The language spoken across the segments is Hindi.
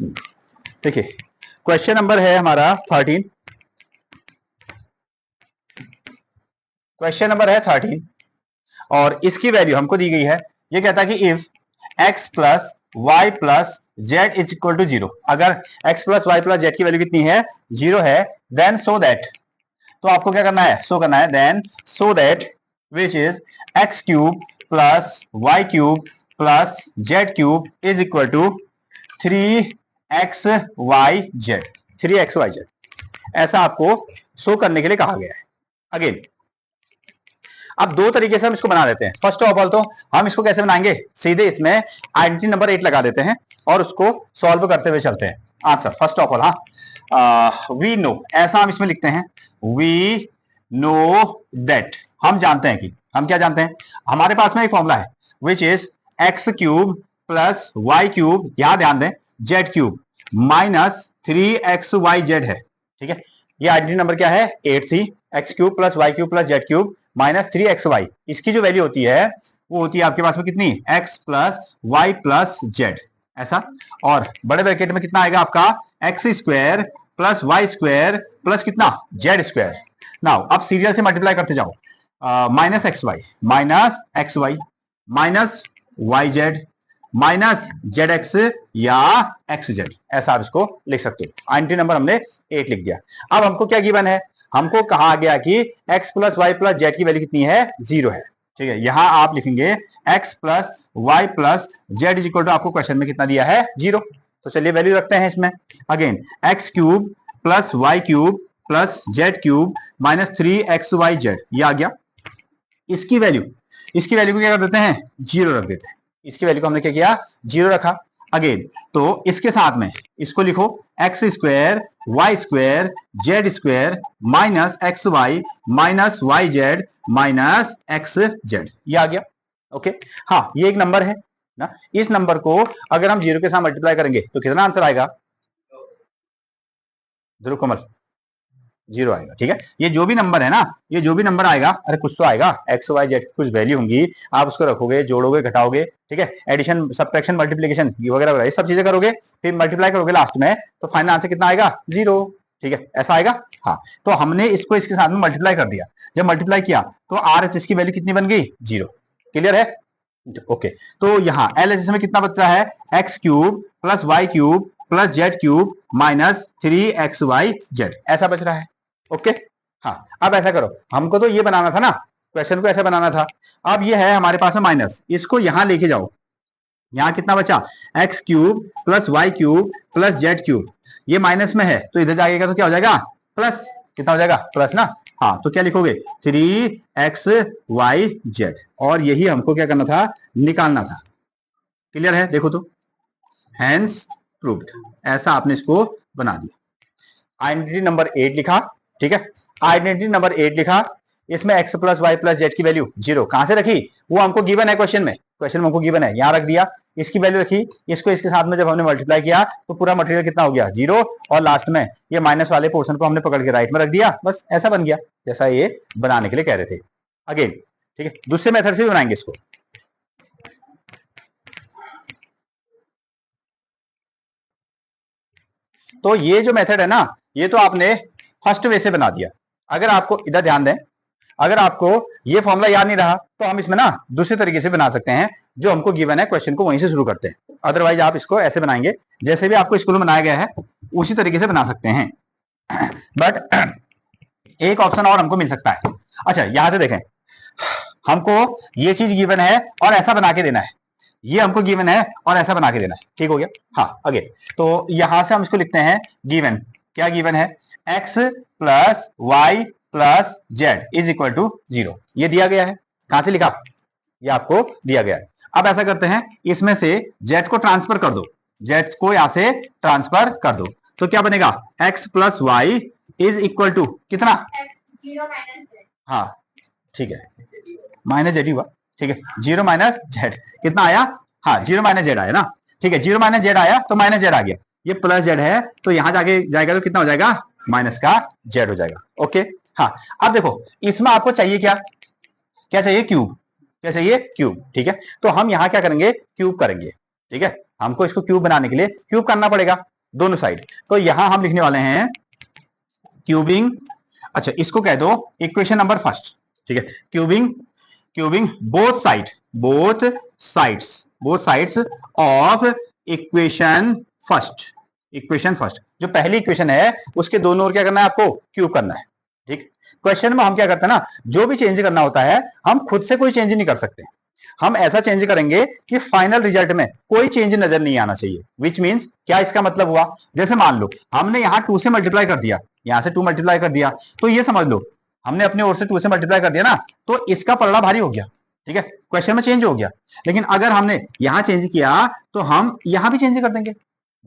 देखिए क्वेश्चन नंबर है हमारा 13। क्वेश्चन नंबर है 13 और इसकी वैल्यू हमको दी गई है। ये कहता है कि if x plus y plus z is equal to 0, अगर x plus y plus z की वैल्यू कितनी है, 0 है, देन सो दैट, तो आपको क्या करना है, शो करना है, then so that which is x cube plus Y cube plus z cube is equal to 3xyz, 3xyz, ऐसा आपको शो करने के लिए कहा गया है। अगेन अब दो तरीके से हम इसको बना देते हैं। फर्स्ट ऑफ ऑल तो हम इसको कैसे बनाएंगे, सीधे इसमें आइडेंटिटी नंबर 8 लगा देते हैं और उसको सॉल्व करते हुए चलते हैं answer. First of all we know, ऐसा हम इसमें लिखते हैं, वी नो दैट, हम जानते हैं कि, हम क्या जानते हैं, हमारे पास में एक फॉर्मूला है which is x cube plus Y cube, यहां ध्यान दें, जेड क्यूब माइनस 3xyz है। ठीक है, ये आइडेंटिटी नंबर क्या है, 8 थी, x cube plus Y cube plus z cube minus 3xy, इसकी जो वैल्यू होती है वो होती है आपके पास में कितनी, x plus y plus z, ऐसा। और बड़े ब्रैकेट में कितना आएगा आपका, x square plus y square plus कितना, जेड स्क्वायर। नाउ अब सीरियल से मल्टीप्लाई करते जाओ, minus x y minus y z minus z x या एक्स जेड, ऐसा आप इसको लिख सकते हो। आइडेंटिटी नंबर हमने 8 लिख दिया। अब हमको क्या गिवन है, हमको कहा गया कि x plus y plus z की वैल्यू कितनी है, 0 है। ठीक है, यहां आप लिखेंगे x plus y plus z is equal to, आपको क्वेश्चन में कितना दिया है, 0। तो चलिए वैल्यू रखते हैं इसमें। Again x cube plus Y cube plus z cube minus 3xyz, ये आ गया। इसकी वैल्यू को क्या कर देते हैं, 0 रख देते हैं। इसकी वैल्यू को हमने क्या किया, 0 रखा। अगेन तो इसके साथ में इसको लिखो, x square y square z square minus x y minus y z minus x z, ये आ गया। ओके, हाँ ये एक नंबर है ना, इस नंबर को अगर हम 0 के साथ मल्टीप्लाई करेंगे तो कितना आंसर आएगा, ध्रुव कमल, 0 आएगा। ठीक है, ये जो भी नंबर है ना, ये जो भी नंबर आएगा, अरे कुछ तो आएगा, एक्स वाई जेड की कुछ वैल्यू होंगी, आप उसको रखोगे, जोड़ोगे, घटाओगे, ठीक है, एडिशन सब्ट्रैक्शन मल्टीप्लिकेशन वगैरह वगैरह ये सब चीजें करोगे, फिर मल्टीप्लाई करोगे लास्ट में, तो फाइनल आंसर कितना आएगा, 0। ठीक है, ऐसा आएगा। हाँ, तो हमने इसको इसके साथ में मल्टीप्लाई कर दिया, जब मल्टीप्लाई किया तो आर एच एस की वैल्यू कितनी बन गई, 0। क्लियर है, ओके। तो यहाँ एल एच एस में कितना बच रहा है, x cube plus Y cube plus z cube minus 3xyz, ऐसा बच रहा है। ओके, हाँ अब ऐसा करो, हमको तो ये बनाना था ना, क्वेश्चन को ऐसे बनाना था। अब ये है हमारे पास में माइनस, इसको यहां लेके जाओ, यहां कितना बचा, x cube plus Y cube plus z cube, ये माइनस में है तो इधर जाएगा तो क्या हो जाएगा, प्लस, कितना हो जाएगा, प्लस ना। हाँ तो क्या लिखोगे, 3xyz, और यही हमको क्या करना था, निकालना था। क्लियर है, देखो तो, हैंस प्रूव्ड, ऐसा आपने इसको बना दिया। आइडेंटिटी नंबर 8 लिखा, ठीक है, आइडेंटिटी नंबर 8 लिखा, इसमें x plus y plus z की वैल्यू 0 कहां से रखी, वो हमको गिवन है क्वेश्चन में, हमको गिवन है, यहां रख दिया, इसकी वैल्यू रखी, इसको इसके साथ में जब हमने मल्टीप्लाई किया तो पूरा मटेरियल कितना हो गया, 0, और लास्ट में ये माइनस वाले पोर्शन को हमने पकड़ के राइट में रख दिया, बस ऐसा बन गया जैसा ये बनाने के लिए कह रहे थे। अगेन ठीक है, दूसरे मेथड से भी बनाएंगे इसको। तो ये जो मेथड है ना, ये तो आपने फर्स्ट वे से बना दिया। अगर आपको इधर ध्यान दें, अगर आपको ये फॉर्मूला याद नहीं रहा तो हम इसमें ना दूसरे तरीके से बना सकते हैं, जो हमको गिवन है क्वेश्चन को वहीं से शुरू करते हैं। अदरवाइज आप इसको ऐसे बनाएंगे जैसे भी आपको स्कूल में बनाया गया है उसी तरीके से बना सकते हैं, बट एक ऑप्शन और हमको मिल सकता है। अच्छा यहां से देखें, हमको ये चीज गिवन है और ऐसा बना के देना है, ये हमको गिवन है और ऐसा बना के देना है, ठीक हो गया। हाँ आगे, तो यहां से हम इसको लिखते हैं गिवन, क्या गिवन है, x plus y plus z is equal to 0, ये दिया गया है। कहां से लिखा, ये आपको दिया गया है। अब ऐसा करते हैं, इसमें से z को ट्रांसफर कर दो, z को यहां से ट्रांसफर कर दो, तो क्या बनेगा, x plus y is equal to कितना, 0 माइनस जेड, हाँ ठीक है, माइनस जेड ही हुआ, ठीक है, 0 माइनस जेड कितना आया, हाँ 0 माइनस जेड आया ना, ठीक है, 0 माइनस जेड आया तो माइनस जेड आ गया, ये प्लस जेड है तो यहां जाके जाएगा तो कितना हो जाएगा, माइनस का जेड हो जाएगा। ओके, हाँ अब देखो इसमें आपको चाहिए क्या, क्या चाहिए, क्यूब, क्या चाहिए, क्यूब, ठीक है, तो हम यहां क्या करेंगे, क्यूब करेंगे, ठीक है, हमको इसको क्यूब बनाने के लिए क्यूब करना पड़ेगा। दोनों साइड। तो यहां हम लिखने वाले हैं क्यूबिंग, अच्छा इसको कह दो इक्वेशन नंबर फर्स्ट, ठीक है, cubing both sides of equation first, जो पहली इक्वेशन है उसके दोनों ओर क्या करना है आपको, क्यूब करना है। ठीक, क्वेश्चन में हम क्या करते हैं ना, जो भी चेंज करना होता है हम खुद से कोई चेंज नहीं कर सकते, हम ऐसा चेंज करेंगे कि फाइनल रिजल्ट में कोई चेंज नजर नहीं आना चाहिए। विच मींस क्या इसका मतलब हुआ, जैसे मान लो हमने यहां 2 से मल्टीप्लाई कर दिया, यहां से 2 मल्टीप्लाई कर दिया, तो ये समझ लो हमने अपने ओर से 2 से मल्टीप्लाई कर दिया ना, तो इसका पलड़ा भारी हो गया, ठीक है, क्वेश्चन में चेंज हो गया। लेकिन अगर हमने यहां चेंज किया तो हम यहां भी चेंज कर देंगे,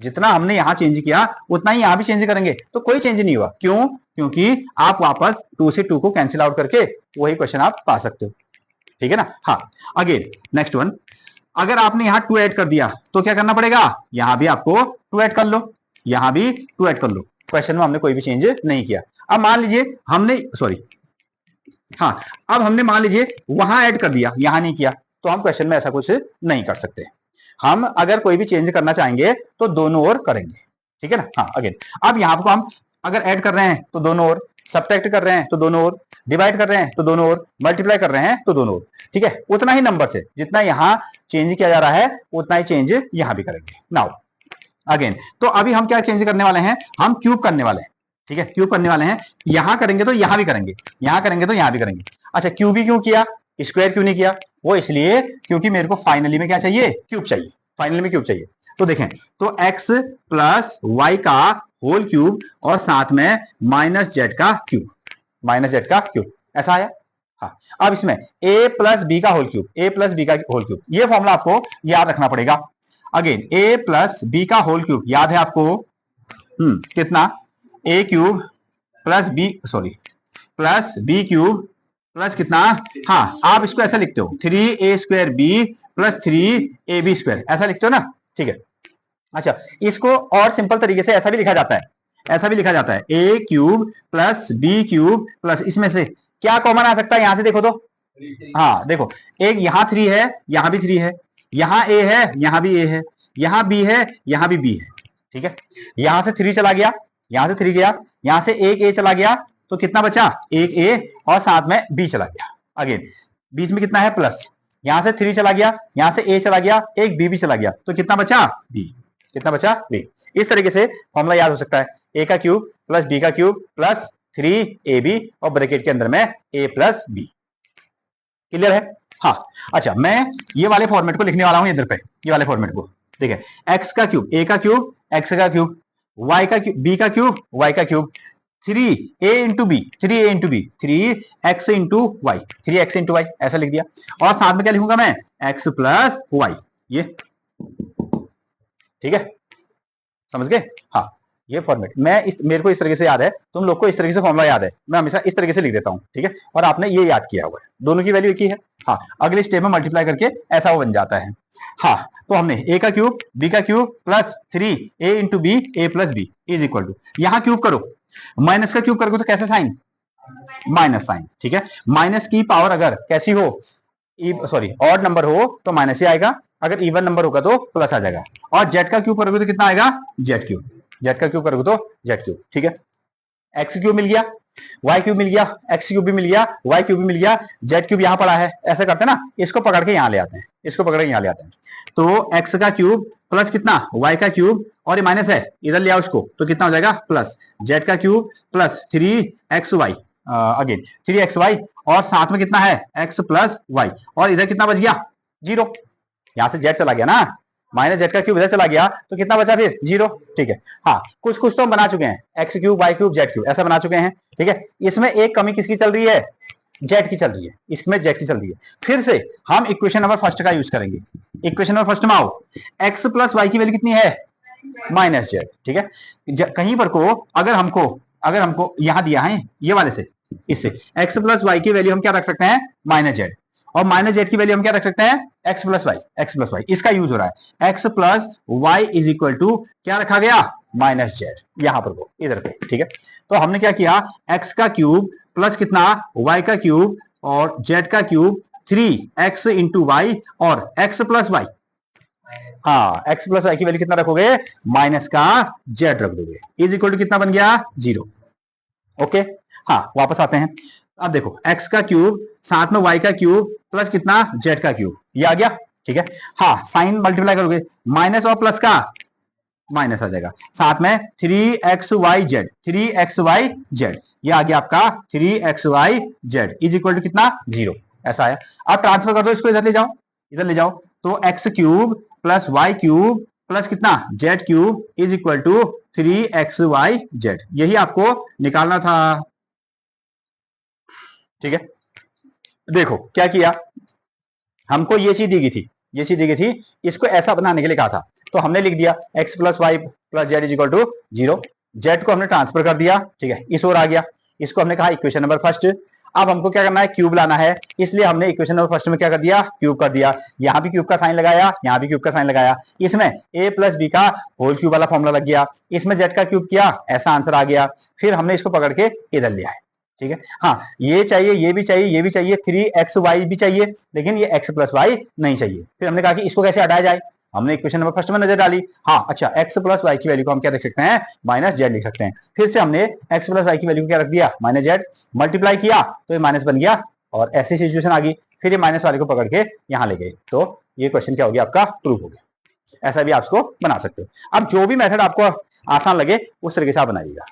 जितना हमने यहां चेंज किया उतना ही यहां भी चेंज करेंगे, तो कोई चेंज नहीं हुआ। क्यों? क्योंकि आप वापस 2 से 2 को कैंसिल आउट करके वही क्वेश्चन आप पा सकते हो, ठीक है ना। हाँ, अगेन नेक्स्ट वन, अगर आपने यहां 2 ऐड कर दिया तो क्या करना पड़ेगा, यहां भी आपको 2 ऐड कर लो, यहां भी 2 ऐड कर लो, क्वेश्चन में हमने कोई भी चेंज नहीं किया। अब मान लीजिए हमने हाँ, अब हमने मान लीजिए वहां ऐड कर दिया, यहां नहीं किया, तो हम क्वेश्चन में ऐसा कुछ नहीं कर सकते। हम अगर कोई भी चेंज करना चाहेंगे तो दोनों ओर करेंगे, ठीक है ना। हाँ, अगेन अब यहां पर हम अगर ऐड कर रहे हैं तो दोनों ओर, सब्ट्रैक्ट कर रहे हैं तो दोनों ओर, डिवाइड कर रहे हैं तो दोनों ओर, मल्टीप्लाई कर रहे हैं तो दोनों ओर, ठीक है, उतना ही नंबर से जितना यहां चेंज किया जा रहा है उतना ही चेंज यहां भी करेंगे। नाउ अगेन, तो अभी हम क्या चेंज करने वाले हैं, हम क्यूब करने वाले हैं, ठीक है, क्यूब करने वाले हैं, यहां करेंगे तो यहां भी करेंगे, यहां करेंगे तो यहां भी करेंगे। अच्छा, क्यूब ही क्यों किया, स्क्वायर क्यों नहीं किया, वो इसलिए क्योंकि मेरे को फाइनली में क्या चाहिए, क्यूब चाहिए, फाइनली में क्यूब चाहिए। तो देखें, तो x प्लस वाई का होल क्यूब और साथ में माइनस जेड का क्यूब, ऐसा आया। हाँ, अब इसमें a प्लस बी का होल क्यूब, ये फॉर्मूला आपको याद रखना पड़ेगा। अगेन a प्लस बी का होल क्यूब याद है आपको, कितना, a cube plus b cube plus कितना, हाँ आप इसको ऐसा लिखते हो 3a² b प्लस 3ab², ऐसा लिखते हो ना, ठीक है। अच्छा, इसको और सिंपल तरीके से ऐसा भी लिखा जाता है, a cube plus b cube plus, इसमें से क्या कॉमन आ सकता है, यहां से देखो तो, हाँ देखो, एक यहां 3 है, यहां भी 3 है, यहां a है, यहां भी a है, यहां b है, यहां भी b है, ठीक है। यहां से 3 चला गया, यहां से 3 गया, यहां से एक a चला गया, तो कितना बचा, एक a और साथ में b चला गया। अगेन बीच में कितना है, प्लस, यहां से 3 चला गया, यहां से a चला गया, एक b भी चला गया, तो कितना बचा, b, कितना बचा, b। इस तरीके से फॉर्मूला याद हो सकता है, a का क्यूब प्लस b का क्यूब प्लस 3ab और ब्रैकेट के अंदर में a प्लस b। क्लियर है। हाँ, अच्छा मैं ये वाले फॉर्मेट को लिखने वाला हूं इधर पे, ये वाले फॉर्मेट को, ठीक है, x का क्यूब, a का क्यूब, x का क्यूब, y का क्यूब, b का क्यूब, y का cube, 3a into b, 3x into y, ऐसा लिख दिया। और साथ में क्या लिखूंगा मैं, x प्लस वाई, ये, ठीक है, समझ गए। हाँ, ये फॉर्मेट मेरे को इस तरीके से याद है, तुम लोग को इस तरीके से फॉर्मूला याद है, मैं हमेशा इस तरीके से लिख देता हूं, ठीक है, और आपने ये याद किया हुआ है, दोनों की वैल्यू एक ही है। हाँ, अगले स्टेप में मल्टीप्लाई करके ऐसा वो बन जाता है। हाँ, तो हमने a का क्यूब, b का cube plus 3a into b, a plus b is equal to, यहां क्यूब करो, माइनस का क्यूब करोगे तो कैसे साइन, माइनस साइन, ठीक है। माइनस की पावर अगर कैसी हो, ऑड नंबर हो तो माइनस ही आएगा, अगर इवन नंबर होगा तो प्लस आ जाएगा। और जेड का क्यूब करोगे तो कितना आएगा, जेड का क्यूब करोगे तो जेड क्यूब, ठीक है। एक्स क्यूब मिल गया, वाई क्यूब मिल गया, एक्स क्यूब भी मिल गया, वाई क्यूब भी मिल गया, जेड क्यूब यहां पड़ा है, ऐसा करते हैं ना, इसको पकड़ के यहां ले आते हैं, तो एक्स का क्यूब प्लस कितना, वाई का क्यूब, और ये माइनस है, इधर ले आओ इसको, तो कितना हो जाएगा, प्लस जेड का cube plus 3xy, again 3xy, और साथ में कितना है, x प्लस वाई, और इधर कितना बच गया, 0, यहां से जेड चला गया ना, माइनस जेड का क्यूब इधर चला गया, तो कितना बचा फिर, 0, ठीक है। हाँ, कुछ तो हम बना चुके हैं, x cube, y cube, z cube, ऐसा बना चुके हैं, ठीक है। इसमें एक कमी किसकी चल रही है, जेड की चल रही है, इसमें जेड की चल रही है। फिर से हम इक्वेशन नंबर फर्स्ट का यूज करेंगे, इक्वेशन नंबर फर्स्ट में आओ, एक्स प्लस वाई की वैल्यू कितनी है, माइनस जेड, ठीक है। कहीं पर को अगर हमको यहां दिया है ये वाले से, इससे एक्स प्लस वाई की वैल्यू हम क्या रख सकते हैं, माइनस जेड, और माइनस जेड की वैल्यू हम क्या रख सकते हैं, एक्स प्लस वाई, इसका यूज हो रहा है, x plus y is equal to क्या रखा गया, माइनस जेड, यहां पर वो इधर पे, ठीक है। तो हमने क्या किया, एक्स का क्यूब प्लस कितना, वाई का क्यूब और जेड का क्यूब, 3x इंटू वाई और x प्लस वाई, हाँ, एक्स प्लस वाई की वैल्यू कितना रखोगे, माइनस का जेड रख दोगे, इज इक्वल टू कितना बन गया, 0। ओके, हाँ वापस आते हैं। अब देखो एक्स का क्यूब साथ में वाई का क्यूब प्लस कितना, जेड का क्यूब, ये आ गया। ठीक है, हाँ साइन मल्टीप्लाई करोगे, माइनस और प्लस का माइनस आ जाएगा, साथ में 3xyz, 3xyz, ये आ गया आपका 3xyz इज इक्वल टू कितना, 0। ऐसा आया। अब ट्रांसफर कर दो इसको, इधर ले जाओ, इधर ले जाओ, तो X cube plus Y cube plus कितना, Z cube is equal to 3xyz, यही आपको निकालना था। ठीक है, देखो क्या किया, हमको ये चीज दी गई थी, ये चीज दी गई थी, इसको ऐसा बनाने के लिए कहा था, तो हमने लिख दिया x plus y plus z is equal to 0। Z को हमने ट्रांसफर कर दिया, ठीक है, इस ओर आ गया, इसको हमने कहा इक्वेशन नंबर फर्स्ट। अब हमको क्या करना है, क्यूब लाना है, इसलिए हमने इक्वेशन नंबर फर्स्ट में क्या कर दिया, क्यूब कर दिया, यहां भी क्यूब का साइन लगाया, यहां भी क्यूब का साइन लगाया, इसमें a प्लस बी का होल क्यूब वाला फॉर्मूला लग गया, इसमें जेड का क्यूब किया, ऐसा आंसर आ गया, फिर हमने इसको पकड़ के इधर लिया है। ठीक है, हाँ ये चाहिए, ये भी चाहिए, ये भी चाहिए, 3xy भी चाहिए, लेकिन ये x प्लस वाई नहीं चाहिए। फिर हमने कहा कि इसको कैसे हटाया जाए, हमने इक्वेशन नंबर फर्स्ट में नजर डाली, हाँ अच्छा x प्लस वाई की वैल्यू को हम क्या लिख सकते हैं, माइनस जेड लिख सकते हैं। फिर से हमने x प्लस वाई की वैल्यू को क्या रख दिया, माइनस जेड, मल्टीप्लाई किया तो ये माइनस बन गया, और ऐसी सिचुएशन आ गई, फिर ये माइनस वाले को पकड़ के यहाँ ले गए, तो ये क्वेश्चन क्या हो गया आपका, ट्रू हो गया। ऐसा भी आप इसको बना सकते हो। अब जो भी मेथड आपको आसान लगे उस तरीके से आप बनाइएगा।